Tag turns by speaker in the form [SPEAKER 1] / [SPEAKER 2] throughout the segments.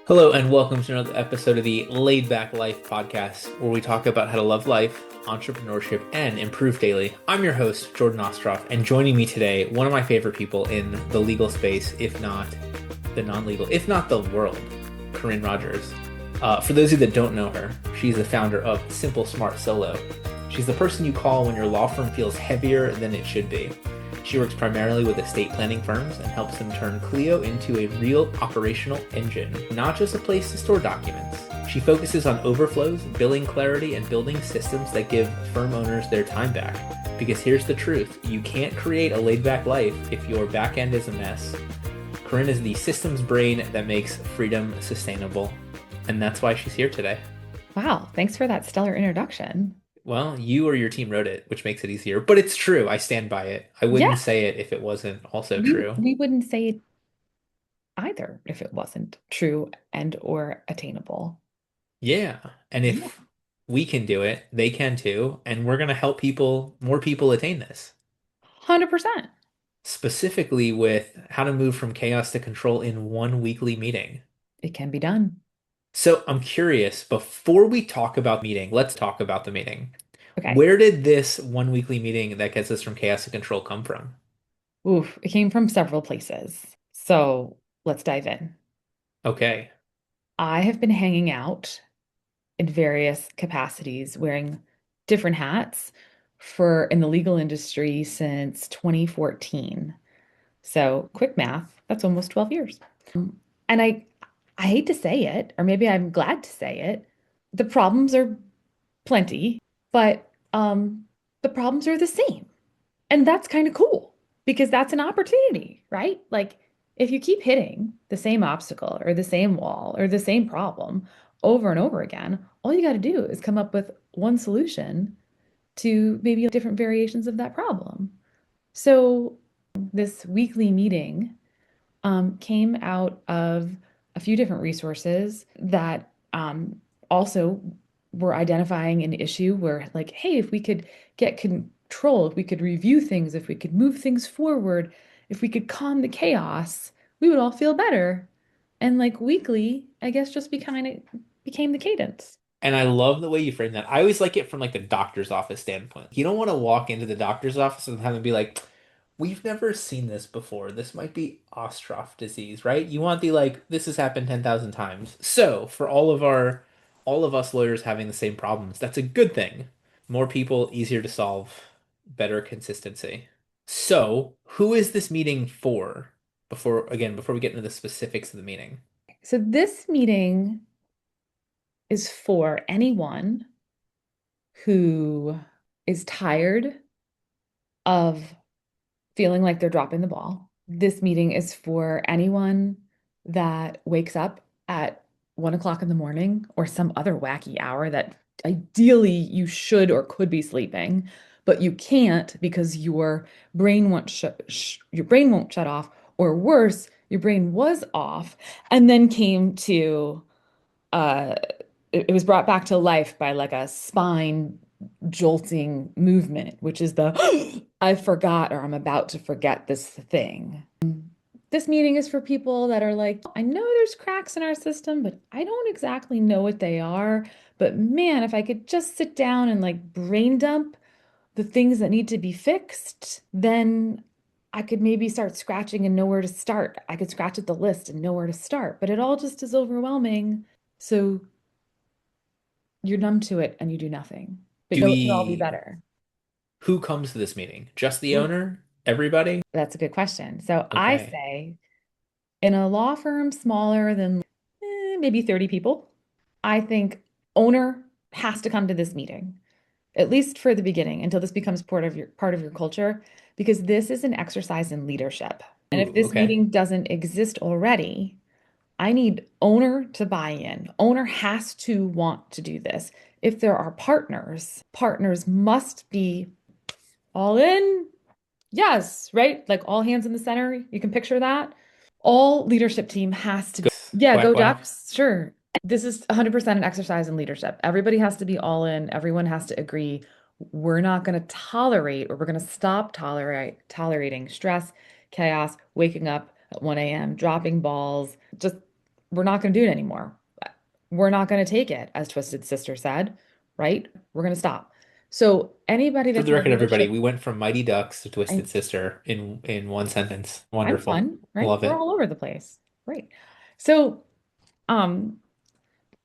[SPEAKER 1] Hello, and welcome to another episode of the Lei'd Back Life Podcast, where we talk about how to love life, entrepreneurship, and improve daily. I'm your host, Jordan Ostroff, and joining me today, one of my favorite people in the legal space, if not the non-legal, if not the world, Corine Rogers. For those of you that don't know her, she's the founder of Simple Smart Solo. She's the person you call when your law firm feels heavier than it should be. She works primarily with estate planning firms and helps them turn Clio into a real operational engine, not just a place to store documents. She focuses on overflows, billing clarity, and building systems that give firm owners their time back. Because here's the truth, you can't create a laid-back life if your back end is a mess. Corine is the systems brain that makes freedom sustainable, and that's why she's here today.
[SPEAKER 2] Wow, thanks for that stellar introduction.
[SPEAKER 1] Well, you or your team wrote it, which makes it easier, but it's true. I stand by it. I wouldn't
[SPEAKER 2] Yeah,
[SPEAKER 1] say it if it wasn't also
[SPEAKER 2] we
[SPEAKER 1] true.
[SPEAKER 2] we wouldn't say it either if it wasn't true and or attainable.
[SPEAKER 1] Yeah. And
[SPEAKER 2] Yeah.
[SPEAKER 1] if we can do it, they can too. And we're going to help more people attain this,
[SPEAKER 2] 100%.
[SPEAKER 1] specifically with how to move from chaos to control in one weekly meeting.
[SPEAKER 2] It can be done.
[SPEAKER 1] So I'm curious, before we talk about meeting, let's talk about the meeting.
[SPEAKER 2] Okay.
[SPEAKER 1] Where did this one weekly meeting that gets us from chaos to control come from?
[SPEAKER 2] Oof, it came from several places. So let's dive in.
[SPEAKER 1] Okay.
[SPEAKER 2] I have been hanging out in various capacities, wearing different hats for in the legal industry since 2014. So quick math, that's almost 12 years. And I hate to say it, or maybe I'm glad to say it, the problems are plenty, but the problems are the same. And that's kind of cool because that's an opportunity, right? Like if you keep hitting the same obstacle or the same wall or the same problem over and over again, all you got to do is come up with one solution to maybe different variations of that problem. So this weekly meeting came out of a few different resources that also were identifying an issue where, like, hey, if we could get control, if we could review things, if we could move things forward, if we could calm the chaos, we would all feel better. And like weekly, I guess just became the cadence.
[SPEAKER 1] And I love the way you frame that. I always like it from like the doctor's office standpoint. You don't want to walk into the doctor's office and have them be like, "We've never seen this before. This might be Ostroff disease," right? You want the like, "This has happened 10,000 times." So, for all of us lawyers having the same problems, that's a good thing. More people, easier to solve, better consistency. So, who is this meeting for? Before we get into the specifics of the meeting.
[SPEAKER 2] So this meeting is for anyone who is tired of feeling like they're dropping the ball. This meeting is for anyone that wakes up at 1 o'clock in the morning or some other wacky hour that ideally you should or could be sleeping, but you can't because your brain won't shut off, or worse, your brain was off and then came to uh it was brought back to life by like a spine jolting movement, which is the I forgot or I'm about to forget this thing. This meeting is for people that are like, I know there's cracks in our system, but I don't exactly know what they are. But man, if I could just sit down and like brain dump the things that need to be fixed, then I could maybe start scratching and know where to start. I could scratch at the list and know where to start, but it all just is overwhelming. So you're numb to it and you do nothing. But
[SPEAKER 1] Do
[SPEAKER 2] you know it could all be
[SPEAKER 1] we
[SPEAKER 2] better.
[SPEAKER 1] Who comes to this meeting? Just the
[SPEAKER 2] Ooh,
[SPEAKER 1] owner? Everybody?
[SPEAKER 2] that's a good question. So I
[SPEAKER 1] Okay.
[SPEAKER 2] say in a law firm smaller than maybe 30 people, I think owner has to come to this meeting, at least for the beginning, until this becomes part of your culture, because this is an exercise in leadership. And if
[SPEAKER 1] Ooh,
[SPEAKER 2] this
[SPEAKER 1] okay.
[SPEAKER 2] meeting doesn't exist already, I need owner to buy in. Owner has to want to do this. If there are partners, partners must be all in. Yes, right? Like all hands in the center. You can picture that. All leadership team has to, yeah,
[SPEAKER 1] Quack
[SPEAKER 2] go
[SPEAKER 1] quack.
[SPEAKER 2] Ducks. Sure. This is 100% an exercise in leadership. Everybody has to be all in. Everyone has to agree. We're not going to tolerate, or we're going to stop tolerating stress, chaos, waking up at 1 a.m., dropping balls, just we're not going to do it anymore. We're not going to take it, as Twisted Sister said, right? We're going to stop. So anybody
[SPEAKER 1] For
[SPEAKER 2] that's
[SPEAKER 1] the
[SPEAKER 2] had
[SPEAKER 1] record, everybody,
[SPEAKER 2] leadership,
[SPEAKER 1] we went from Mighty Ducks to
[SPEAKER 2] I,
[SPEAKER 1] Twisted Sister in one sentence.
[SPEAKER 2] I'm
[SPEAKER 1] Wonderful.
[SPEAKER 2] fun, right?
[SPEAKER 1] Love
[SPEAKER 2] We're
[SPEAKER 1] it.
[SPEAKER 2] all over the place. Right. So, um,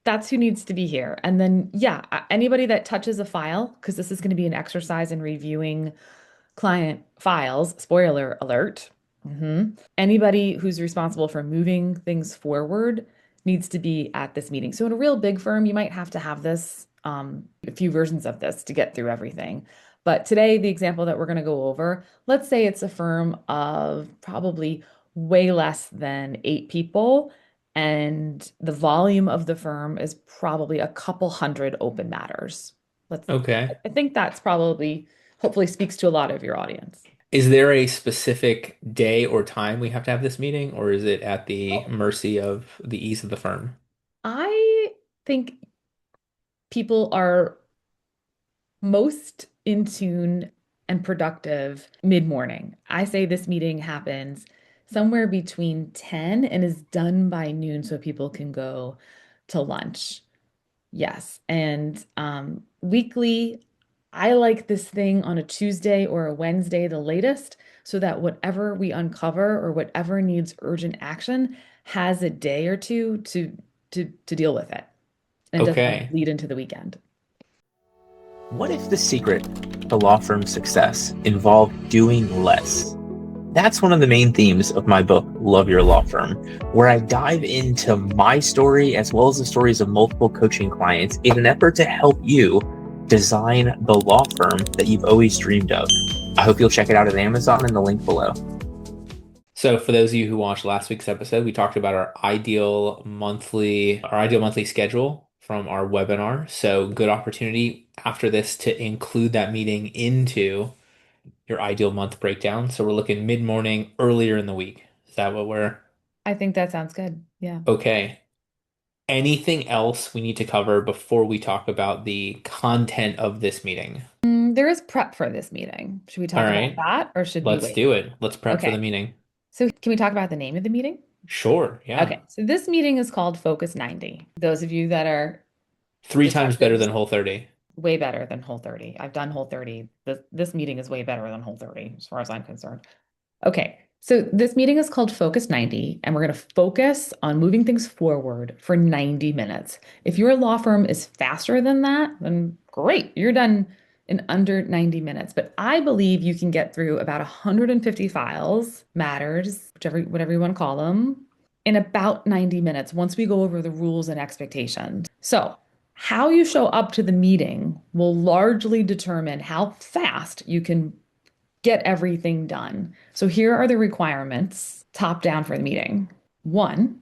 [SPEAKER 2] that's who needs to be here. And then, yeah, anybody that touches a file, because this is going to be an exercise in reviewing client files, spoiler alert. Anybody who's responsible for moving things forward needs to be at this meeting. So in a real big firm, you might have to have this, a few versions of this to get through everything. But today, the example that we're going to go over, let's say it's a firm of probably way less than 8 people, and the volume of the firm is probably a couple hundred open matters. Let's,
[SPEAKER 1] Okay.
[SPEAKER 2] I think that's probably, hopefully speaks to a lot of your audience.
[SPEAKER 1] Is there a specific day or time we have to have this meeting, or is it at the mercy of the ease of the firm?
[SPEAKER 2] I think people are most in tune and productive mid-morning. I say this meeting happens somewhere between 10 and is done by noon so people can go to lunch. Yes. And weekly, I like this thing on a Tuesday or a Wednesday, the latest, so that whatever we uncover or whatever needs urgent action has a day or two to deal with it and doesn't like
[SPEAKER 1] Okay.
[SPEAKER 2] bleed into the weekend.
[SPEAKER 3] What if the secret to law firm success involved doing less? That's one of the main themes of my book, Love Your Law Firm, where I dive into my story as well as the stories of multiple coaching clients in an effort to help you design the law firm that you've always dreamed of. I hope you'll check it out at Amazon in the link below.
[SPEAKER 1] So for those of you who watched last week's episode, we talked about our ideal monthly schedule from our webinar. So good opportunity after this to include that meeting into your ideal month breakdown. So we're looking mid-morning, earlier in the week. Is that what we're
[SPEAKER 2] I think that sounds good. Yeah.
[SPEAKER 1] okay? Anything else we need to cover before we talk about the content of this meeting?
[SPEAKER 2] There is prep for this meeting. Should we
[SPEAKER 1] All
[SPEAKER 2] talk about
[SPEAKER 1] right,
[SPEAKER 2] that or should we
[SPEAKER 1] let's
[SPEAKER 2] wait?
[SPEAKER 1] do it. Let's prep for the
[SPEAKER 2] Okay.
[SPEAKER 1] meeting.
[SPEAKER 2] So can we talk about the name of the meeting?
[SPEAKER 1] Sure, yeah.
[SPEAKER 2] Okay. So this meeting is called Focus 90. Those of you that are
[SPEAKER 1] Three times better
[SPEAKER 2] detectives,
[SPEAKER 1] than Whole 30.
[SPEAKER 2] way better than Whole 30. I've done Whole 30. This meeting is way better than Whole 30 as far as I'm concerned. Okay. So this meeting is called Focus 90, and we're going to focus on moving things forward for 90 minutes. If your law firm is faster than that, then great. You're done in under 90 minutes. But I believe you can get through about 150 files, matters, whatever you want to call them, in about 90 minutes once we go over the rules and expectations. So, how you show up to the meeting will largely determine how fast you can get everything done. So here are the requirements top down for the meeting. One,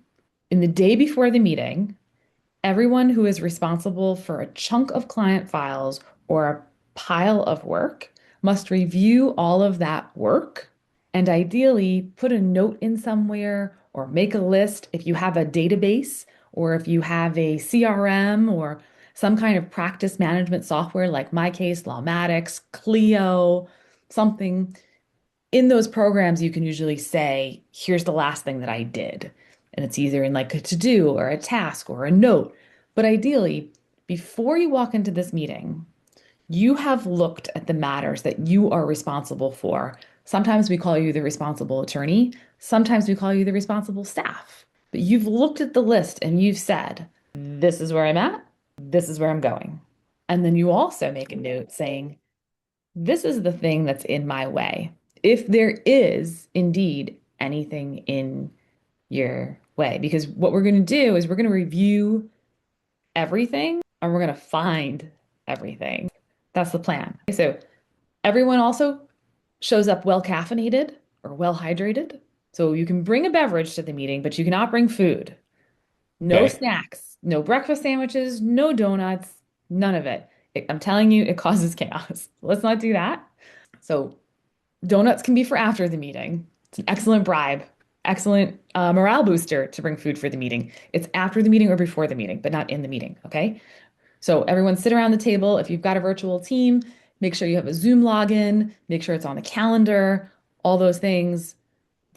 [SPEAKER 2] in the day before the meeting, everyone who is responsible for a chunk of client files or a pile of work must review all of that work and ideally put a note in somewhere or make a list if you have a database or if you have a CRM or some kind of practice management software like MyCase, Lawmatics, Clio, something. In those programs, you can usually say, here's the last thing that I did. And it's either in like a to do or a task or a note. But ideally, before you walk into this meeting, you have looked at the matters that you are responsible for. Sometimes we call you the responsible attorney, sometimes we call you the responsible staff. But you've looked at the list and you've said, this is where I'm at, this is where I'm going. And then you also make a note saying, this is the thing that's in my way. If there is indeed anything in your way, because what we're going to do is we're going to review everything and we're going to find everything. That's the plan. So everyone also shows up well caffeinated or well hydrated. So you can bring a beverage to the meeting, but you cannot bring food. No
[SPEAKER 1] Okay.
[SPEAKER 2] snacks, no breakfast sandwiches, no donuts, none of it. I'm telling you, it causes chaos. Let's not do that. So donuts can be for after the meeting. It's an excellent bribe, excellent morale booster to bring food for the meeting. It's after the meeting or before the meeting, but not in the meeting. Okay. So everyone sit around the table. If you've got a virtual team, make sure you have a Zoom login, make sure it's on the calendar, all those things.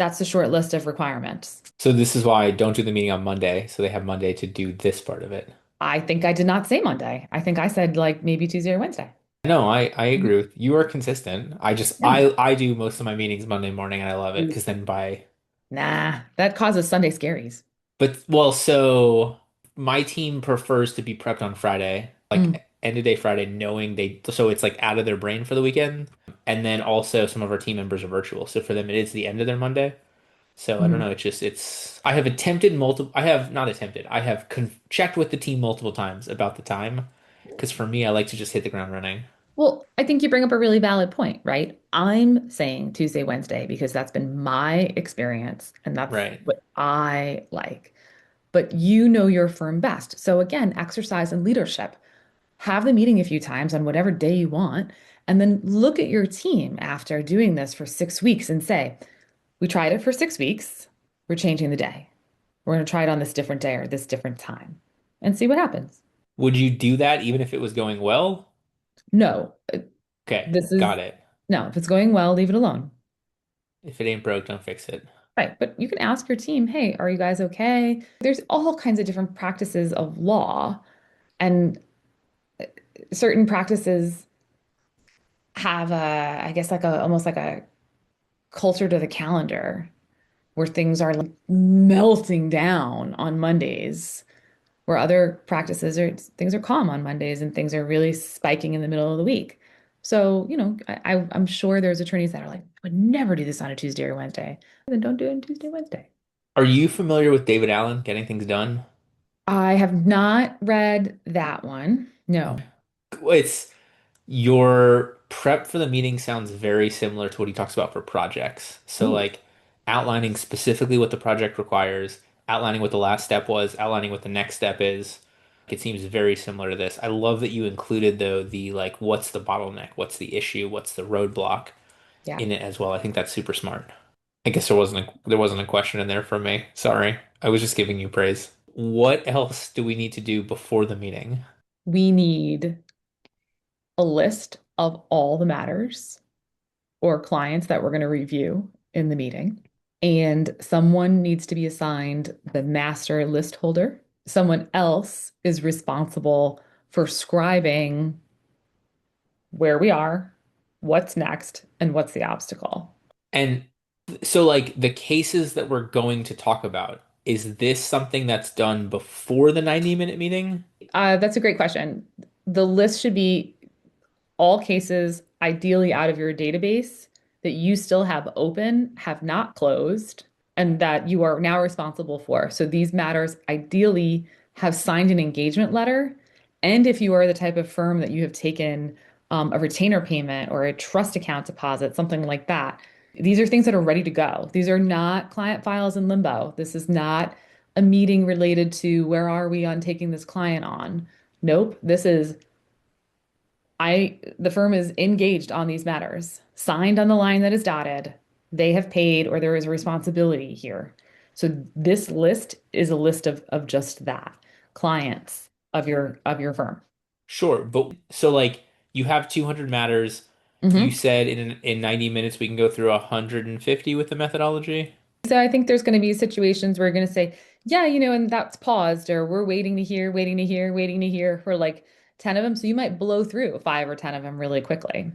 [SPEAKER 2] That's the short list of requirements.
[SPEAKER 1] So this is why I don't do the meeting on Monday. So they have Monday to do this part of it.
[SPEAKER 2] I think I did not say Monday. I think I said like maybe Tuesday or Wednesday.
[SPEAKER 1] No, I agree with you are consistent.
[SPEAKER 2] Yeah.
[SPEAKER 1] I do most of my meetings Monday morning and I love it because then by
[SPEAKER 2] Nah, that causes Sunday scaries.
[SPEAKER 1] but well, so my team prefers to be prepped on Friday,
[SPEAKER 2] Mm,
[SPEAKER 1] like end of day Friday, knowing they so it's like out of their brain for the weekend. And then also some of our team members are virtual. So for them it is the end of their Monday. So I don't
[SPEAKER 2] mm.
[SPEAKER 1] know. It's I have attempted multiple. I have not attempted. I have checked with the team multiple times about the time, because for me, I like to just hit the ground running.
[SPEAKER 2] Well, I think you bring up a really valid point, right? I'm saying Tuesday, Wednesday because that's been my experience and that's
[SPEAKER 1] Right.
[SPEAKER 2] what I like. But you know your firm best. So again, exercise and leadership. Have the meeting a few times on whatever day you want, and then look at your team after doing this for 6 weeks and say, we tried it for 6 weeks. We're changing the day. We're going to try it on this different day or this different time and see what happens.
[SPEAKER 1] Would you do that even if it was going well?
[SPEAKER 2] No,
[SPEAKER 1] Okay,
[SPEAKER 2] this is
[SPEAKER 1] got it.
[SPEAKER 2] no, if it's going well, leave it alone.
[SPEAKER 1] If it ain't broke, don't fix it.
[SPEAKER 2] Right. But you can ask your team, hey, are you guys okay? There's all kinds of different practices of law, and certain practices have I guess like almost like a culture to the calendar where things are like melting down on Mondays, where other practices are things are calm on Mondays and things are really spiking in the middle of the week. So, I'm sure there's attorneys that are like, I would never do this on a Tuesday or Wednesday. Then don't do it on Tuesday, Wednesday.
[SPEAKER 1] Are you familiar with David Allen, Getting Things Done?
[SPEAKER 2] I have not read that one. No.
[SPEAKER 1] Okay. It's your prep for the meeting sounds very similar to what he talks about for projects. So
[SPEAKER 2] Ooh,
[SPEAKER 1] like outlining specifically what the project requires, outlining what the last step was, outlining what the next step is. It seems very similar to this. I love that you included though the like what's the bottleneck, what's the issue, what's the roadblock
[SPEAKER 2] yeah.
[SPEAKER 1] in it as well. I think that's super smart. I guess there wasn't a question in there from me. Sorry. I was just giving you praise. What else do we need to do before the meeting?
[SPEAKER 2] We need a list of all the matters or clients that we're going to review in the meeting. And someone needs to be assigned the master list holder. Someone else is responsible for scribing where we are, what's next, and what's the obstacle.
[SPEAKER 1] And so, like, the cases that we're going to talk about, is this something that's done before the 90-minute meeting?
[SPEAKER 2] That's a great question. The list should be all cases, ideally out of your database that you still have open, have not closed, and that you are now responsible for. So these matters ideally have signed an engagement letter. And if you are the type of firm that you have taken a retainer payment or a trust account deposit, something like that, these are things that are ready to go. These are not client files in limbo. This is not a meeting related to where are we on taking this client on. Nope. This is the firm is engaged on these matters, signed on the line that is dotted. They have paid or there is a responsibility here. So this list is a list of just that, clients of your firm.
[SPEAKER 1] Sure, but so like you have 200 matters. You
[SPEAKER 2] Hmm.
[SPEAKER 1] said in 90 minutes we can go through 150 with the methodology.
[SPEAKER 2] So I think there's going to be situations where we're going to say, yeah, and that's paused, or we're waiting to hear, waiting to hear, waiting to hear for like 10 of them. So you might blow through 5 or 10 of them really quickly.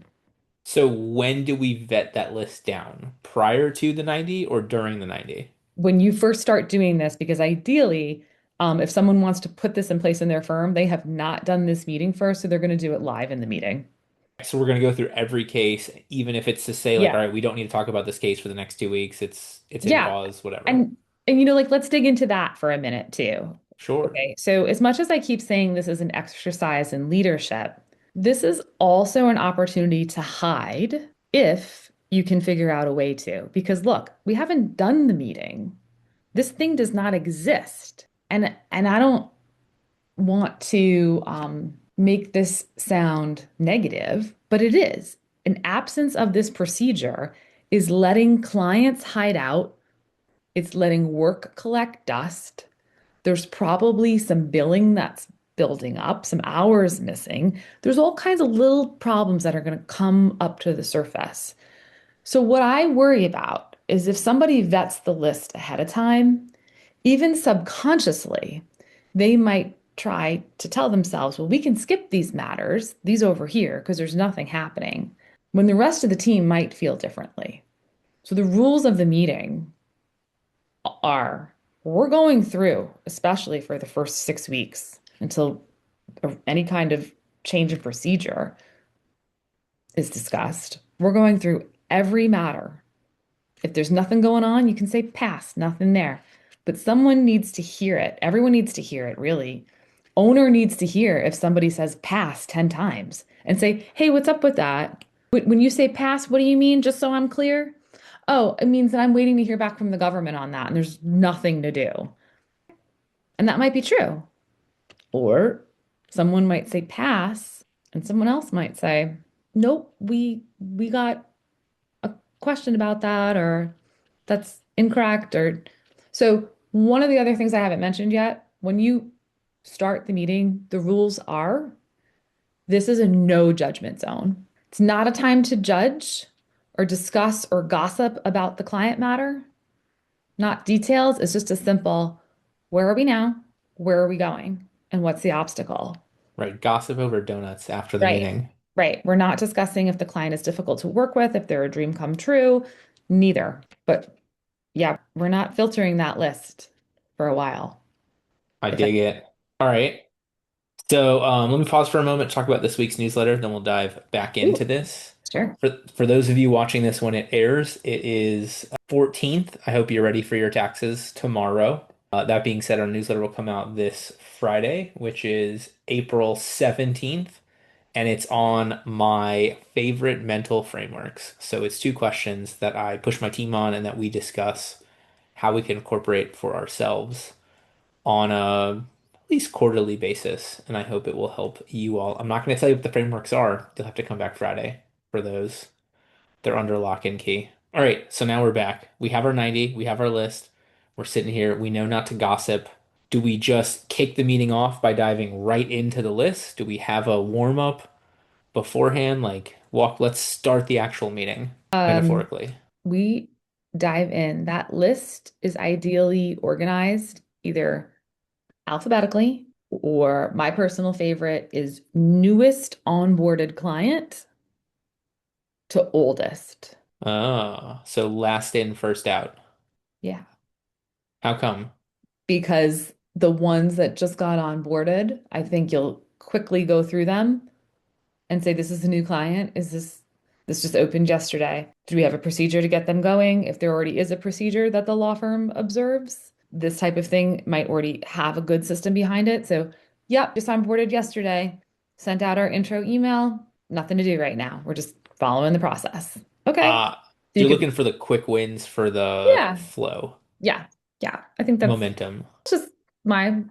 [SPEAKER 1] So when do we vet that list down? Prior to the 90 or during the 90?
[SPEAKER 2] When you first start doing this, because ideally, if someone wants to put this in place in their firm, they have not done this meeting first, so they're going to do it live in the meeting.
[SPEAKER 1] So we're going to go through every case, even if it's to say like,
[SPEAKER 2] Yeah.
[SPEAKER 1] all right, we don't need to talk about this case for the next 2 weeks. It's in
[SPEAKER 2] Yeah.
[SPEAKER 1] pause, whatever.
[SPEAKER 2] And like let's dig into that for a minute too.
[SPEAKER 1] Sure.
[SPEAKER 2] Okay. So as much as I keep saying this is an exercise in leadership, this is also an opportunity to hide if you can figure out a way to. Because look, we haven't done the meeting. This thing does not exist. And I don't want to make this sound negative, but it is. An absence of this procedure is letting clients hide out. It's letting work collect dust. There's probably some billing that's building up, some hours missing. There's all kinds of little problems that are going to come up to the surface. So, what I worry about is if somebody vets the list ahead of time, even subconsciously, they might try to tell themselves, well, we can skip these matters, these over here, because there's nothing happening, when the rest of the team might feel differently. So the rules of the meeting are we're going through, especially for the first 6 weeks until any kind of change in procedure is discussed. We're going through every matter. If there's nothing going on, you can say pass, nothing there. But someone needs to hear it. Everyone needs to hear it, really. Owner needs to hear if somebody says pass 10 times and say, hey, what's up with that? When you say pass, what do you mean? Just so I'm clear. Oh, it means that I'm waiting to hear back from the government on that, and there's nothing to do. And that might be true. Or someone might say pass, and someone else might say, nope, we got a question about that, or that's incorrect. Or so one of the other things I haven't mentioned yet, when you start the meeting, the rules are this is a no judgment zone. It's not a time to judge or discuss or gossip about the client matter, not details. It's just a simple, where are we now? Where are we going? And what's the obstacle?
[SPEAKER 1] Right. Gossip over donuts after the
[SPEAKER 2] Right.
[SPEAKER 1] meeting.
[SPEAKER 2] Right. We're not discussing if the client is difficult to work with, if they're a dream come true, neither. But yeah, we're not filtering that list for a while.
[SPEAKER 1] I
[SPEAKER 2] If
[SPEAKER 1] dig it. All right. So let me pause for a moment, talk about this week's newsletter, then we'll dive back
[SPEAKER 2] Ooh,
[SPEAKER 1] into this.
[SPEAKER 2] sure.
[SPEAKER 1] For those of you watching this when it airs, it is 14th. I hope you're ready for your taxes tomorrow. That being said, our newsletter will come out this Friday, which is April 17th, and it's on my favorite mental frameworks. So it's 2 questions that I push my team on and that we discuss how we can incorporate for ourselves on a at least quarterly basis, and I hope it will help you all. I'm not going to tell you what the frameworks are. You'll have to come back Friday for those. They're under lock and key. All right, so now we're back. We have our 90, we have our list. We're sitting here. We know not to gossip. Do we just kick the meeting off by diving right into the list? Do we have a warm up beforehand? Like, let's start the actual meeting, metaphorically.
[SPEAKER 2] We dive in. That list is ideally organized either alphabetically, or my personal favorite is newest onboarded client to oldest.
[SPEAKER 1] Oh, so last in, first out.
[SPEAKER 2] Yeah.
[SPEAKER 1] How come?
[SPEAKER 2] Because the ones that just got onboarded, I think you'll quickly go through them and say, this is a new client. This just opened yesterday? Do we have a procedure to get them going? If there already is a procedure that the law firm observes, this type of thing might already have a good system behind it. So, yep, just onboarded yesterday, sent out our intro email, nothing to do right now. We're just following the process. Okay.
[SPEAKER 1] Uh,
[SPEAKER 2] So
[SPEAKER 1] you're
[SPEAKER 2] you could,
[SPEAKER 1] looking for the quick wins for the
[SPEAKER 2] yeah,
[SPEAKER 1] flow,
[SPEAKER 2] yeah, yeah. I think that's
[SPEAKER 1] momentum.
[SPEAKER 2] just my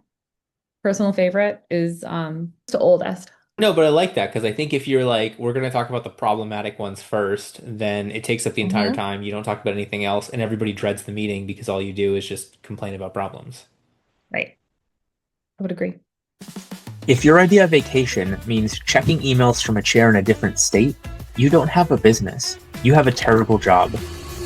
[SPEAKER 2] personal favorite is the oldest.
[SPEAKER 1] No, but I like that because I think if you're like, we're going to talk about the problematic ones first, then it takes up the entire
[SPEAKER 2] Mhm.
[SPEAKER 1] time. You don't talk about anything else, and everybody dreads the meeting because all you do is just complain about problems.
[SPEAKER 2] Right. I would agree.
[SPEAKER 3] If your idea of vacation means checking emails from a chair in a different state, you don't have a business. You have a terrible job.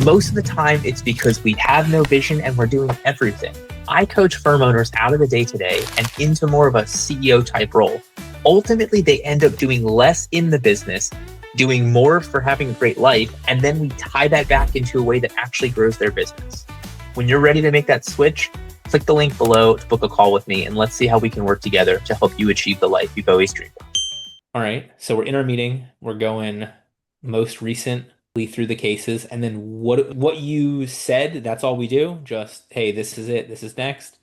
[SPEAKER 3] Most of the time, it's because we have no vision and we're doing everything. I coach firm owners out of the day-to-day and into more of a CEO type role. Ultimately, they end up doing less in the business, doing more for having a great life, and then we tie that back into a way that actually grows their business. When you're ready to make that switch, click the link below to book a call with me, and let's see how we can work together to help you achieve the life you've always dreamed of.
[SPEAKER 1] All right, so we're in our meeting. We're going most recently through the cases, and then what you said, that's all we do? Just, hey, this is it. This is next.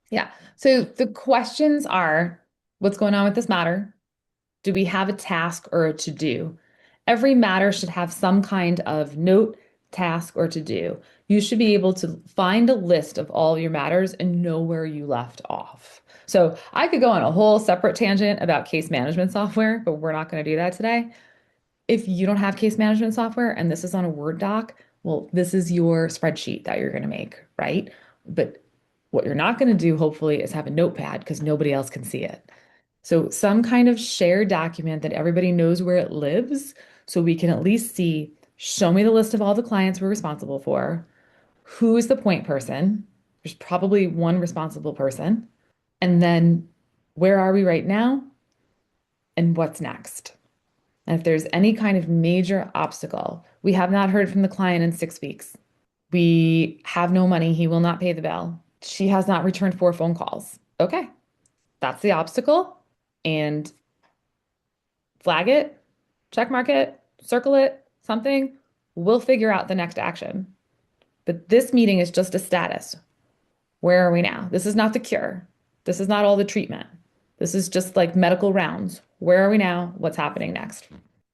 [SPEAKER 2] Yeah. So the questions are, what's going on with this matter? Do we have a task or a to-do? Every matter should have some kind of note, task, or to-do. You should be able to find a list of all your matters and know where you left off. So I could go on a whole separate tangent about case management software, but we're not going to do that today. If you don't have case management software and this is on a Word doc, well, this is your spreadsheet that you're going to make, right? But what you're not going to do, hopefully, is have a notepad because nobody else can see it. So some kind of shared document that everybody knows where it lives, so we can at least see Show me the list of all the clients we're responsible for. Who is the point person? There's probably one responsible person. And then where are we right now? And what's next? And if there's any kind of major obstacle, we have not heard from the client in 6 weeks. We have no money. He will not pay the bill. She has not returned 4 phone calls. Okay, that's the obstacle. And flag it, check mark it, circle it, something. We'll figure out the next action. But this meeting is just a status. Where are we now? This is not the cure. This is not all the treatment. This is just like medical rounds. Where are we now? What's happening next?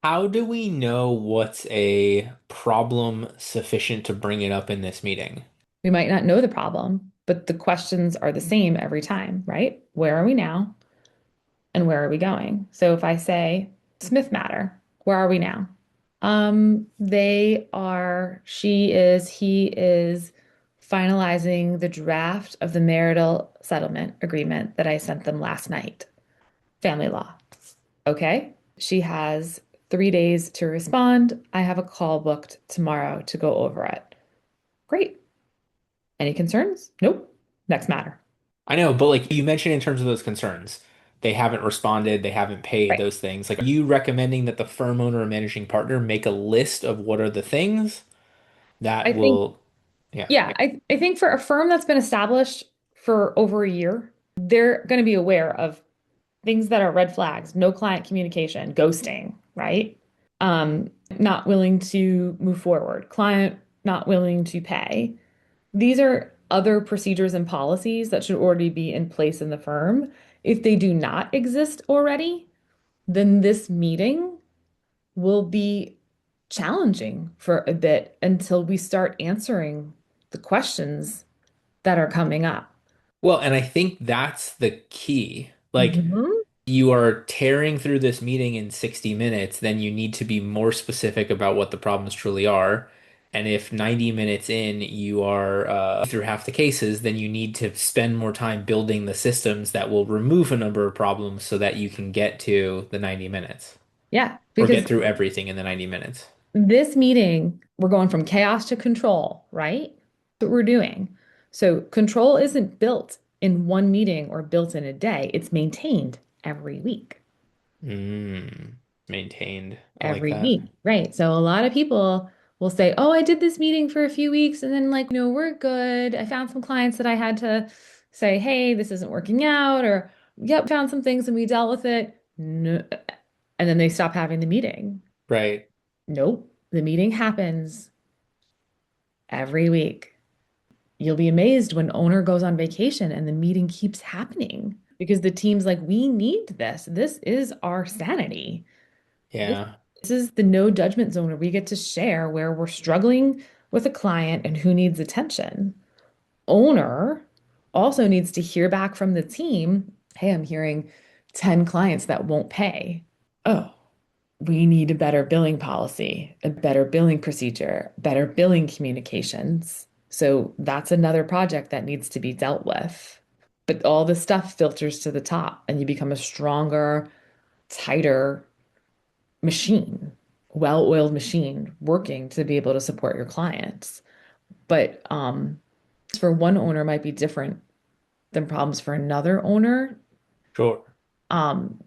[SPEAKER 1] How do we know what's a problem sufficient to bring it up in this meeting?
[SPEAKER 2] We might not know the problem, but the questions are the same every time, right? Where are we now? And where are we going? So if I say Smith matter, where are we now? They are, she is, he is finalizing the draft of the marital settlement agreement that I sent them last night. Family law. Okay. She has 3 days to respond. I have a call booked tomorrow to go over it. Great. Any concerns? Nope. Next matter.
[SPEAKER 1] I know, but like you mentioned in terms of those concerns, they haven't responded, they haven't paid
[SPEAKER 2] Right.
[SPEAKER 1] those things. Like, are you recommending that the firm owner or managing partner make a list of what are the things that
[SPEAKER 2] I think,
[SPEAKER 1] will, yeah.
[SPEAKER 2] yeah, I think for a firm that's been established for over a year, they're going to be aware of things that are red flags, no client communication, ghosting, right? Not willing to move forward, client not willing to pay. These are other procedures and policies that should already be in place in the firm. If they do not exist already, then this meeting will be challenging for a bit until we start answering the questions that are coming up.
[SPEAKER 1] Well, and I think that's the key. Like,
[SPEAKER 2] Mhm.
[SPEAKER 1] you are tearing through this meeting in 60 minutes, then you need to be more specific about what the problems truly are. And if 90 minutes in you are through half the cases, then you need to spend more time building the systems that will remove a number of problems so that you can get to the 90 minutes
[SPEAKER 2] Yeah,
[SPEAKER 1] or get
[SPEAKER 2] because
[SPEAKER 1] through everything in the 90 minutes.
[SPEAKER 2] this meeting, we're going from chaos to control, right? That's what we're doing. So control isn't built in one meeting or built in a day. It's maintained every week.
[SPEAKER 1] Maintained. I like
[SPEAKER 2] Every
[SPEAKER 1] that.
[SPEAKER 2] week, right? So a lot of people will say, "Oh, I did this meeting for a few weeks and then like, no, we're good. I found some clients that I had to say, "Hey, this isn't working out," or, "Yep, found some things and we dealt with it." No, and then they stop having the meeting.
[SPEAKER 1] Right.
[SPEAKER 2] Nope. The meeting happens every week. You'll be amazed when owner goes on vacation and the meeting keeps happening because the team's like, we need this. This is our sanity. This,
[SPEAKER 1] Yeah.
[SPEAKER 2] this is the no judgment zone where we get to share where we're struggling with a client and who needs attention. Owner also needs to hear back from the team. Hey, I'm hearing 10 clients that won't pay. Oh, we need a better billing policy, a better billing procedure, better billing communications. So that's another project that needs to be dealt with. But all this stuff filters to the top and you become a stronger, tighter machine, well-oiled machine working to be able to support your clients. But for one owner might be different than problems for another owner.
[SPEAKER 1] Sure.
[SPEAKER 2] Um,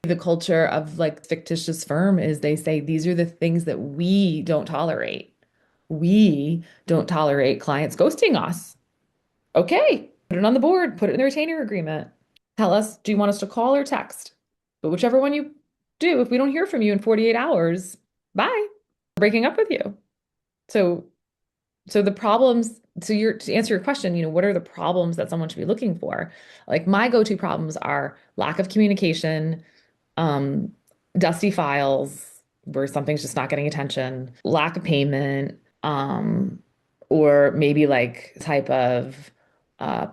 [SPEAKER 2] the culture of like fictitious firm is they say these are the things that we don't tolerate. We don't tolerate clients ghosting us. Okay, put it on the board, put it in the retainer agreement. Tell us, do you want us to call or text? But whichever one you do, if we don't hear from you in 48 hours, bye. We're breaking up with you. So the problems, so you're to answer your question, what are the problems that someone should be looking for? Like my go-to problems are lack of communication, um, dusty files where something's just not getting attention, lack of payment, or maybe like type of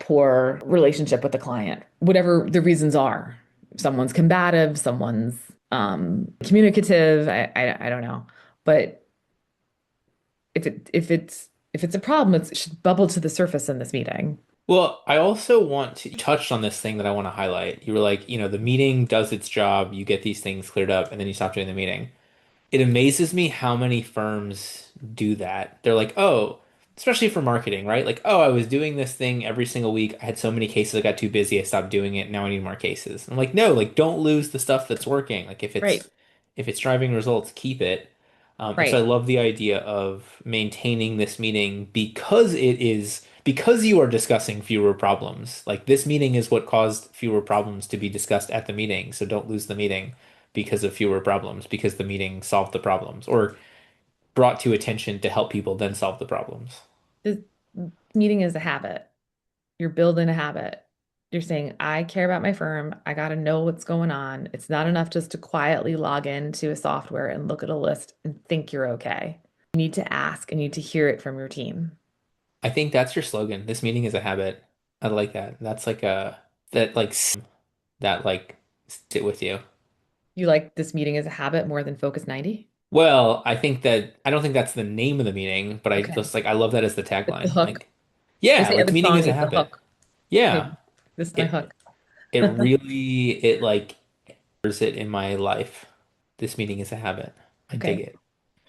[SPEAKER 2] poor relationship with the client, whatever the reasons are. Someone's combative, someone's communicative. I don't know, but if it's a problem, it should bubble to the surface in this meeting.
[SPEAKER 1] Well, I also want to touch on this thing that I want to highlight. You were like, the meeting does its job, you get these things cleared up, and then you stop doing the meeting. It amazes me how many firms do that. They're like, oh, especially for marketing, right? Like, oh, I was doing this thing every single week. I had so many cases, I got too busy, I stopped doing it. Now I need more cases. I'm like, no, like don't lose the stuff that's working. Like
[SPEAKER 2] Right.
[SPEAKER 1] if it's driving results, keep it. And so I
[SPEAKER 2] Right.
[SPEAKER 1] love the idea of maintaining this meeting because you are discussing fewer problems. Like this meeting is what caused fewer problems to be discussed at the meeting. So don't lose the meeting because of fewer problems, because the meeting solved the problems or brought to attention to help people then solve the problems.
[SPEAKER 2] This meeting is a habit. You're building a habit. You're saying, I care about my firm. I got to know what's going on. It's not enough just to quietly log into a software and look at a list and think you're okay. You need to ask and you need to hear it from your team.
[SPEAKER 1] I think that's your slogan. This meeting is a habit. I like that. That's like a that like that like sit with you.
[SPEAKER 2] You like this meeting as a habit more than Focus 90?
[SPEAKER 1] Well, I don't think that's the name of the meeting, but I
[SPEAKER 2] Okay.
[SPEAKER 1] just like I love that as the
[SPEAKER 2] It's the
[SPEAKER 1] tagline.
[SPEAKER 2] hook.
[SPEAKER 1] Like,
[SPEAKER 2] They
[SPEAKER 1] yeah,
[SPEAKER 2] say
[SPEAKER 1] like the
[SPEAKER 2] every
[SPEAKER 1] meeting
[SPEAKER 2] song
[SPEAKER 1] is a
[SPEAKER 2] needs a
[SPEAKER 1] habit.
[SPEAKER 2] hook.
[SPEAKER 1] Yeah.
[SPEAKER 2] Hey, this is my
[SPEAKER 1] It
[SPEAKER 2] hook.
[SPEAKER 1] it really it like anchors it in my life. This meeting is a habit. I dig
[SPEAKER 2] Okay.
[SPEAKER 1] it.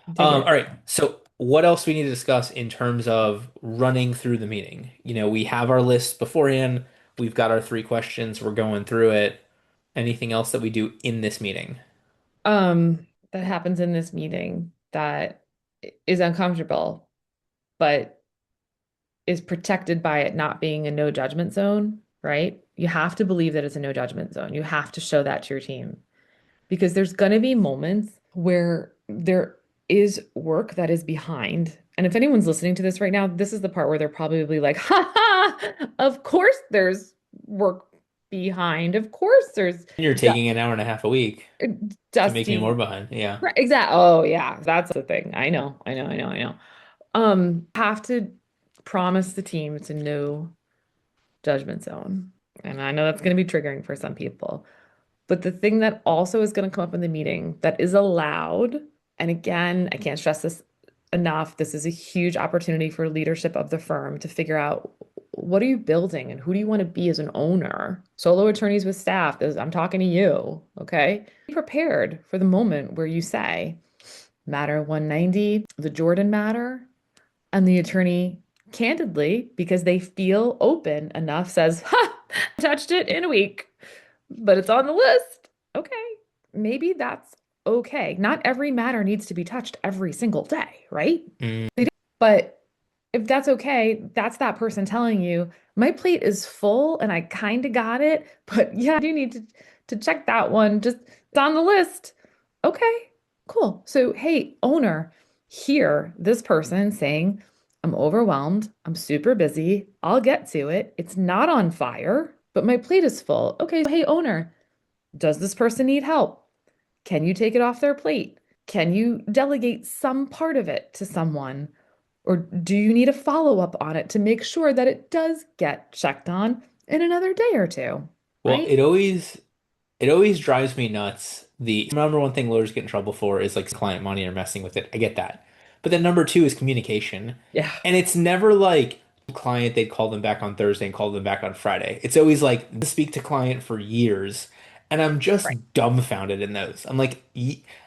[SPEAKER 2] Dig it.
[SPEAKER 1] All right. So what else we need to discuss in terms of running through the meeting? We have our list beforehand. We've got our three questions. We're going through it. Anything else that we do in this meeting?
[SPEAKER 2] That happens in this meeting that is uncomfortable, but is protected by it not being a no judgment zone, right? You have to believe that it's a no judgment zone. You have to show that to your team because there's going to be moments where there is work that is behind. And if anyone's listening to this right now, this is the part where they're probably like, ha ha, of course there's work behind. Of course there's
[SPEAKER 1] You're taking an hour and a half a week to make me more
[SPEAKER 2] Dusty.
[SPEAKER 1] behind. Yeah.
[SPEAKER 2] Right, exactly. Oh yeah, that's the thing. I know. Have to promise the team to no judgment zone. And I know that's going to be triggering for some people. But the thing that also is going to come up in the meeting that is allowed, and again, I can't stress this enough, this is a huge opportunity for leadership of the firm to figure out what are you building and who do you want to be as an owner? Solo attorneys with staff, I'm talking to you, okay? Be prepared for the moment where you say, matter 190, the Jordan matter, and the attorney candidly, because they feel open enough, says, ha, touched it in a week, but it's on the list. Okay, maybe that's okay. Not every matter needs to be touched every single day, right?
[SPEAKER 1] Mm.
[SPEAKER 2] But if that's okay, that's that person telling you, my plate is full and I kind of got it, but yeah, I do need to check that one. Just it's on the list. Okay, cool. So, hey, owner, hear this person saying, I'm overwhelmed. I'm super busy. I'll get to it. It's not on fire, but my plate is full. Okay, hey, owner, does this person need help? Can you take it off their plate? Can you delegate some part of it to someone? Or do you need a follow-up on it to make sure that it does get checked on in another day or two?
[SPEAKER 1] Well,
[SPEAKER 2] Right?
[SPEAKER 1] it always drives me nuts. The number one thing lawyers get in trouble for is like client money or messing with it. I get that. But then number two is communication.
[SPEAKER 2] Yeah.
[SPEAKER 1] And it's never like client, they'd call them back on Thursday and call them back on Friday. It's always like speak to client for years. And I'm
[SPEAKER 2] Right.
[SPEAKER 1] just dumbfounded in those. I'm like,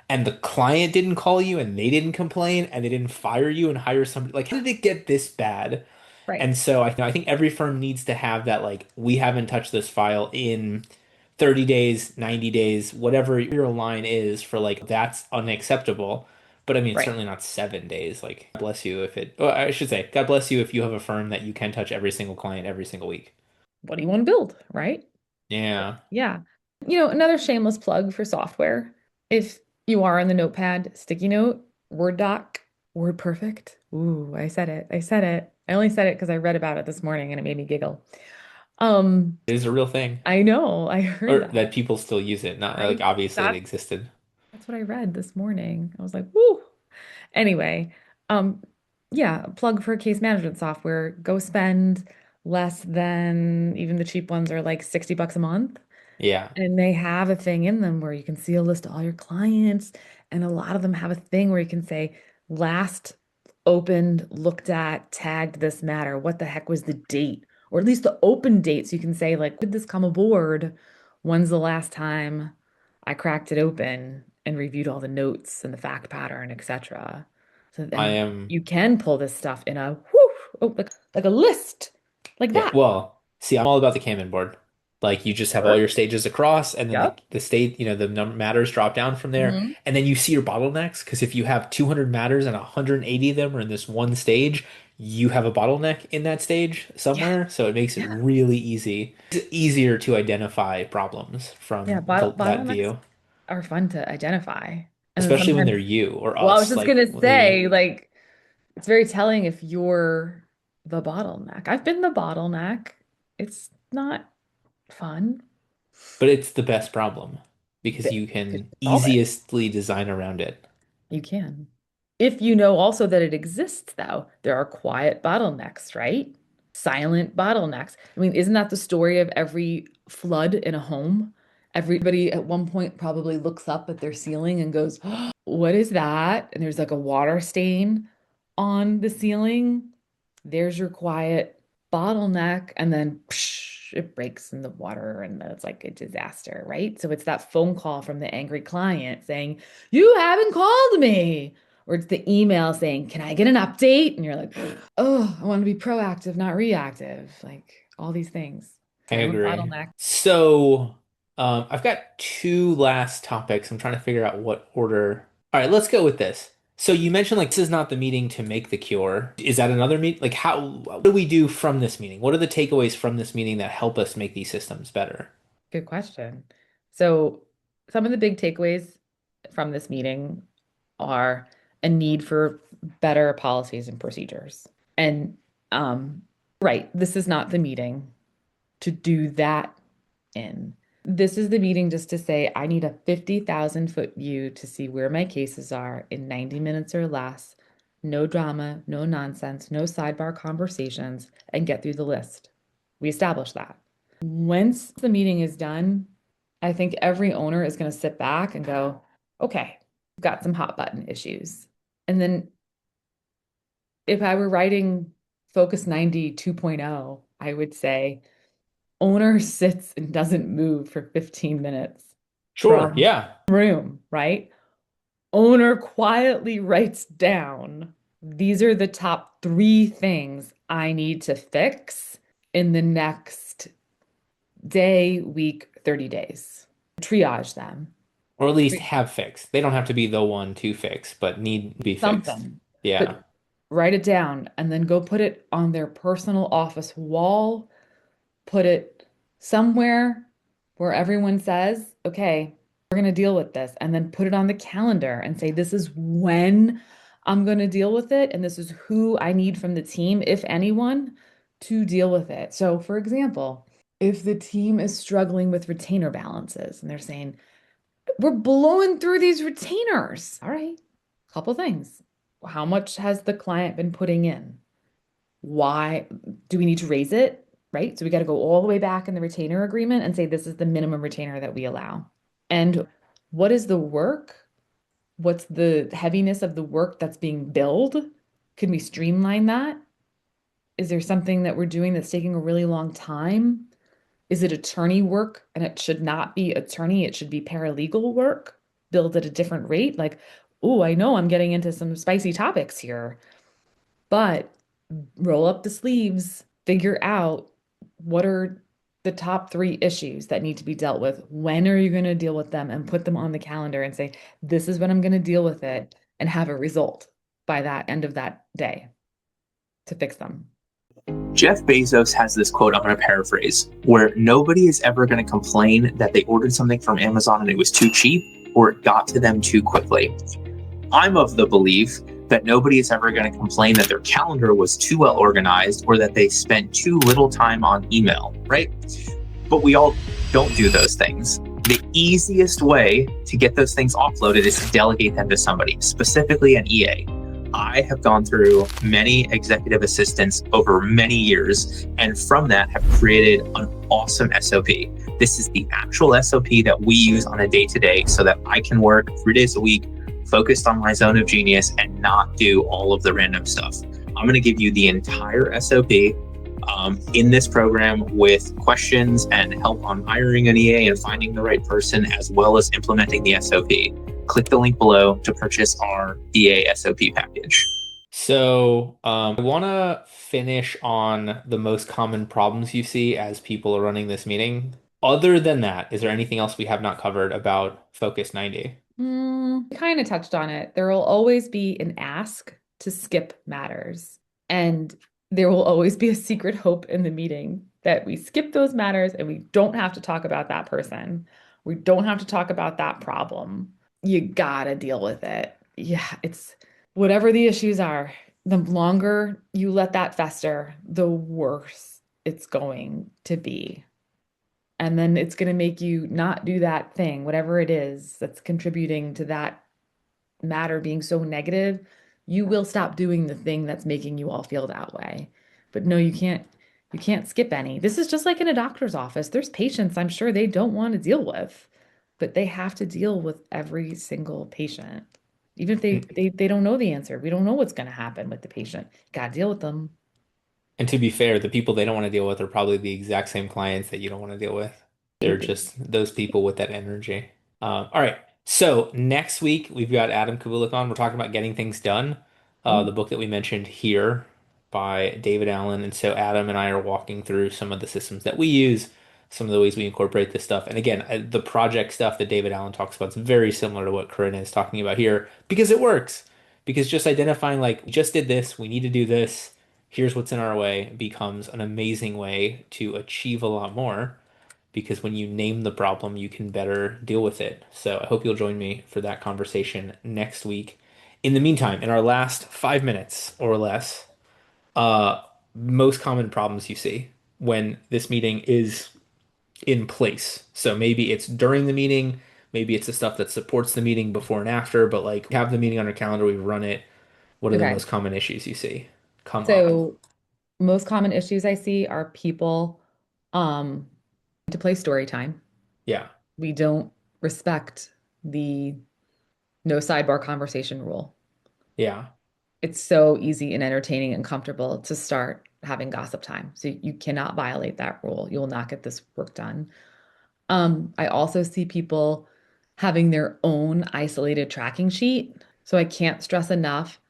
[SPEAKER 1] and the client didn't call you and they didn't complain and they didn't fire you and hire somebody. Like, how did it get this bad?
[SPEAKER 2] Right.
[SPEAKER 1] And so I think every firm needs to have that, like, we haven't touched this file in 30 days, 90 days, whatever your line is for like, that's unacceptable. But I mean,
[SPEAKER 2] Right.
[SPEAKER 1] certainly not 7 days. Like, God bless you if it, oh, I should say, God bless you if you have a firm that you can touch every single client every single week.
[SPEAKER 2] What do you want to build? Right?
[SPEAKER 1] Yeah.
[SPEAKER 2] Yeah. Another shameless plug for software. If you are on the notepad, sticky note, Word doc, Word perfect. Ooh, I said it. I said it. I only said it because I read about it this morning and it made me giggle. Um,
[SPEAKER 1] It is a real thing.
[SPEAKER 2] I know, I heard
[SPEAKER 1] Or
[SPEAKER 2] that.
[SPEAKER 1] that people still use it. Not like obviously it
[SPEAKER 2] That's
[SPEAKER 1] existed.
[SPEAKER 2] that's what I read this morning. I was like, woo. Anyway, um, yeah, plug for case management software. Go spend less than even the cheap ones are like $60 a month.
[SPEAKER 1] Yeah.
[SPEAKER 2] And they have a thing in them where you can see a list of all your clients. And a lot of them have a thing where you can say, last opened, looked at, tagged this matter. What the heck was the date? Or at least the open date. So you can say, like, did this come aboard? When's the last time I cracked it open? and reviewed all the notes and the fact pattern, etc. So then you can pull this stuff in a like a list like that.
[SPEAKER 1] Well, see, I'm all about the Kanban board. Like you just have all your stages across, and then the state, the matters drop down from there, and then you see your bottlenecks. Because if you have 200 matters and 180 of them are in this one stage, you have a bottleneck in that stage somewhere. Yeah. So it makes it really easy. It's easier to identify problems from that view.
[SPEAKER 2] Are fun to identify, and
[SPEAKER 1] especially when they're you or us.
[SPEAKER 2] Well, I was just gonna say, like, it's very telling if you're the bottleneck. I've been the bottleneck. It's not fun,
[SPEAKER 1] but it's the best problem because you can easiestly design around it.
[SPEAKER 2] You can, if you know also that it exists. Though there are quiet bottlenecks, right? Silent bottlenecks. I mean, isn't that the story of every flood in a home? Everybody at one point probably looks up at their ceiling and goes, oh, what is that? And there's like a water stain on the ceiling. There's your quiet bottleneck. And then it breaks in the water and it's like a disaster, right? So it's that phone call from the angry client saying, you haven't called me. Or it's the email saying, can I get an update? And you're like, oh, I want to be proactive, not reactive. Like all these things.
[SPEAKER 1] I agree. So I've got two last topics. I'm trying to figure out what order. All right, let's go with this. So you mentioned like this is not the meeting to make the cure. Is that another meeting? Like what do we do from this meeting? What are the takeaways from this meeting that help us make these systems better?
[SPEAKER 2] Good question. So some of the big takeaways from this meeting are a need for better policies and procedures. And right, this is not the meeting to do that in. This is the meeting just to say, I need a 50,000-foot view to see where my cases are in 90 minutes or less. No drama, no nonsense, no sidebar conversations, and get through the list. We established that. Once the meeting is done, I think every owner is going to sit back and go, okay, we've got some hot button issues. And then if I were writing Focus 90 2.0, I would say, owner sits and doesn't move for 15 minutes.
[SPEAKER 1] Sure, yeah.
[SPEAKER 2] Room, right? Owner quietly writes down, these are the top 3 things I need to fix in the next day, week, 30 days. Triage them.
[SPEAKER 1] Or at least have fixed. They don't have to be the one to fix, but need to be fixed.
[SPEAKER 2] Something.
[SPEAKER 1] Yeah.
[SPEAKER 2] But write it down and then go put it on their personal office wall. Put it somewhere where everyone says, okay, we're going to deal with this. And then put it on the calendar and say, this is when I'm going to deal with it. And this is who I need from the team, if anyone, to deal with it. So for example, if the team is struggling with retainer balances and they're saying, we're blowing through these retainers. All right, a couple things. How much has the client been putting in? Why do we need to raise it? Right? So we got to go all the way back in the retainer agreement and say, this is the minimum retainer that we allow. And what is the work? What's the heaviness of the work that's being billed? Can we streamline that? Is there something that we're doing that's taking a really long time? Is it attorney work? And it should not be attorney. It should be paralegal work, billed at a different rate. Like, oh, I know I'm getting into some spicy topics here, but roll up the sleeves, figure out what are the top 3 issues that need to be dealt with. When are you going to deal with them, and put them on the calendar and say, this is when I'm going to deal with it, and have a result by that end of that day to fix them.
[SPEAKER 3] Jeff Bezos has this quote, I'm going to paraphrase, where nobody is ever going to complain that they ordered something from Amazon and it was too cheap or it got to them too quickly. I'm of the belief that nobody is ever going to complain that their calendar was too well organized or that they spent too little time on email, right? But we all don't do those things. The easiest way to get those things offloaded is to delegate them to somebody, specifically an EA. I have gone through many executive assistants over many years, and from that have created an awesome SOP. This is the actual SOP that we use on a day-to-day so that I can work 3 days a week, focused on my zone of genius and not do all of the random stuff. I'm going to give you the entire SOP in this program with questions and help on hiring an EA and finding the right person, as well as implementing the SOP. click the link below to purchase our EASOP package.
[SPEAKER 1] So I want to finish on the most common problems you see as people are running this meeting. Other than that, is there anything else we have not covered about Focus 90?
[SPEAKER 2] Kind of touched on it. There will always be an ask to skip matters, and there will always be a secret hope in the meeting that we skip those matters and we don't have to talk about that person. We don't have to talk about that problem. You gotta deal with it. Yeah, it's whatever the issues are, the longer you let that fester, the worse it's going to be. And then it's going to make you not do that thing, whatever it is that's contributing to that matter being so negative. You will stop doing the thing that's making you all feel that way. But no, you can't skip any. This is just like in a doctor's office. There's patients I'm sure they don't want to deal with, but they have to deal with every single patient. Even if they don't know the answer. We don't know what's going to happen with the patient. Got to deal with them.
[SPEAKER 1] And to be fair, the people they don't want to deal with are probably the exact same clients that you don't want to deal with. They're just those people with that energy. All right. So next week we've got Adam Kavulik on. We're talking about getting things done. The book that we mentioned here by David Allen. And so Adam and I are walking through some of the systems that we use, some of the ways we incorporate this stuff. And again, the project stuff that David Allen talks about is very similar to what Corinne is talking about here because it works. Because just identifying like we just did this, we need to do this, here's what's in our way becomes an amazing way to achieve a lot more because when you name the problem, you can better deal with it. So I hope you'll join me for that conversation next week. In the meantime, in our last 5 minutes or less, uh, most common problems you see when this meeting is in place. So maybe it's during the meeting, maybe it's the stuff that supports the meeting before and after, but like we have the meeting on our calendar, we run it. What are the
[SPEAKER 2] Okay.
[SPEAKER 1] most common issues you see come up?
[SPEAKER 2] So most common issues I see are people um to play story time.
[SPEAKER 1] Yeah.
[SPEAKER 2] We don't respect the no sidebar conversation rule.
[SPEAKER 1] Yeah.
[SPEAKER 2] It's so easy and entertaining and comfortable to start having gossip time. So you cannot violate that rule. You will not get this work done. I also see people having their own isolated tracking sheet. So I can't stress enough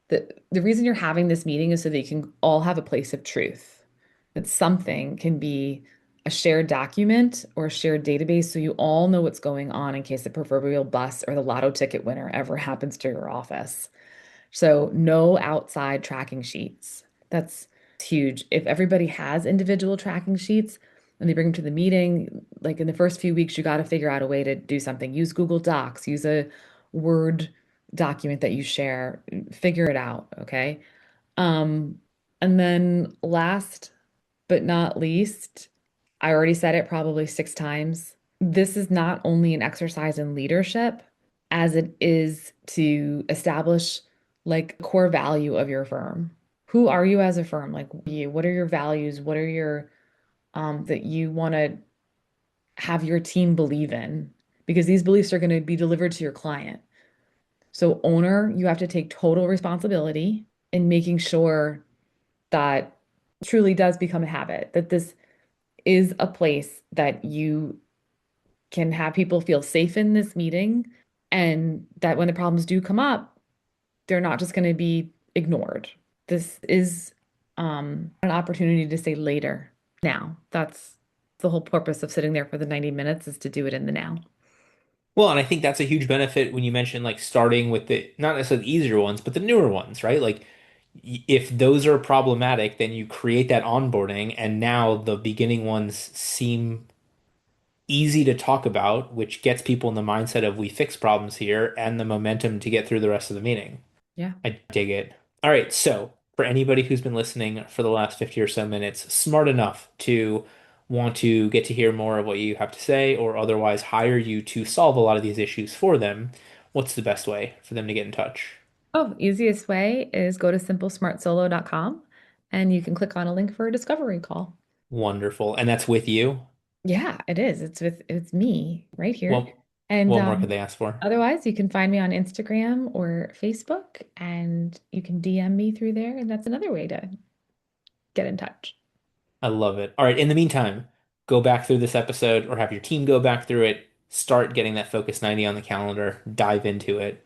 [SPEAKER 2] that the reason you're having this meeting is so that you can all have a place of truth. That something can be a shared document or a shared database so you all know what's going on in case the proverbial bus or the lotto ticket winner ever happens to your office. So no outside tracking sheets. That's huge. If everybody has individual tracking sheets and they bring them to the meeting, like in the first few weeks, you got to figure out a way to do something. Use Google Docs, use a Word document that you share, figure it out, okay? Um, and then last but not least, I already said it probably 6 times. This is not only an exercise in leadership as it is to establish like core value of your firm. Who are you as a firm? Like you, what are your values? What are your that you want to have your team believe in? Because these beliefs are going to be delivered to your client. So owner, you have to take total responsibility in making sure that truly does become a habit, that this is a place that you can have people feel safe in this meeting and that when the problems do come up, they're not just going to be ignored. This is an opportunity to say later, now. That's the whole purpose of sitting there for the 90 minutes is to do it in the now.
[SPEAKER 1] Well, and I think that's a huge benefit when you mention like starting with the not necessarily the easier ones, but the newer ones, right? Like if those are problematic, then you create that onboarding, and now the beginning ones seem easy to talk about, which gets people in the mindset of we fix problems here and the momentum to get through the rest of the meeting.
[SPEAKER 2] Yeah.
[SPEAKER 1] I dig it. All right, so for anybody who's been listening for the last 50 or so minutes, smart enough to want to get to hear more of what you have to say or otherwise hire you to solve a lot of these issues for them, what's the best way for them to get in touch?
[SPEAKER 2] Oh, easiest way is go to simplesmartsolo.com and you can click on a link for a discovery call.
[SPEAKER 1] Wonderful. And that's with you?
[SPEAKER 2] Yeah, it is. It's me right here.
[SPEAKER 1] Well,
[SPEAKER 2] And
[SPEAKER 1] what more could they ask for?
[SPEAKER 2] otherwise, you can find me on Instagram or Facebook and you can DM me through there. And that's another way to get in touch.
[SPEAKER 1] I love it. All right, in the meantime, go back through this episode or have your team go back through it. start getting that Focus 90 on the calendar, dive into it,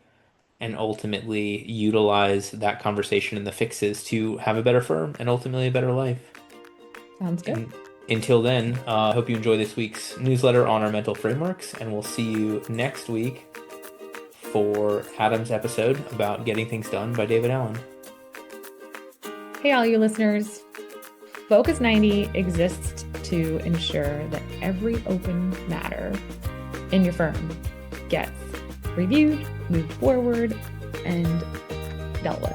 [SPEAKER 1] and ultimately utilize that conversation and the fixes to have a better firm and ultimately a better life.
[SPEAKER 2] Sounds good.
[SPEAKER 1] And until then, I hope you enjoy this week's newsletter on our mental frameworks, and we'll see you next week for Adam's episode about Getting Things Done by David Allen.
[SPEAKER 2] Hey, all you listeners. Focus 90 exists to ensure that every open matter in your firm gets reviewed, moved forward, and dealt with.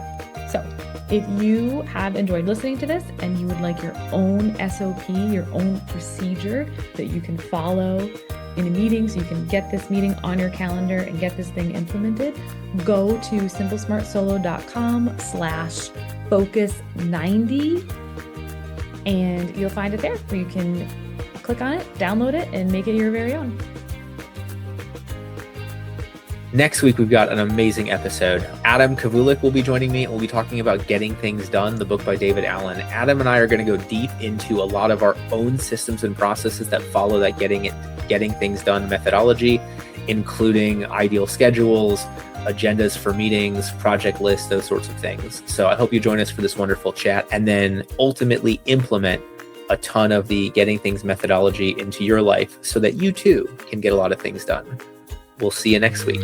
[SPEAKER 2] So if you have enjoyed listening to this and you would like your own SOP, your own procedure that you can follow in a meeting so you can get this meeting on your calendar and get this thing implemented, go to simplesmartsolo.com/focus90 and you'll find it there where you can click on it, download it, and make it your very own.
[SPEAKER 1] Next week, we've got an amazing episode. Adam Kavulik will be joining me, and we'll be talking about Getting Things Done, the book by David Allen. Adam and I are going to go deep into a lot of our own systems and processes that follow that getting things done methodology, including ideal schedules, agendas for meetings, project lists, those sorts of things. So I hope you join us for this wonderful chat and then ultimately implement a ton of the Getting Things methodology into your life so that you too can get a lot of things done. We'll see you next week.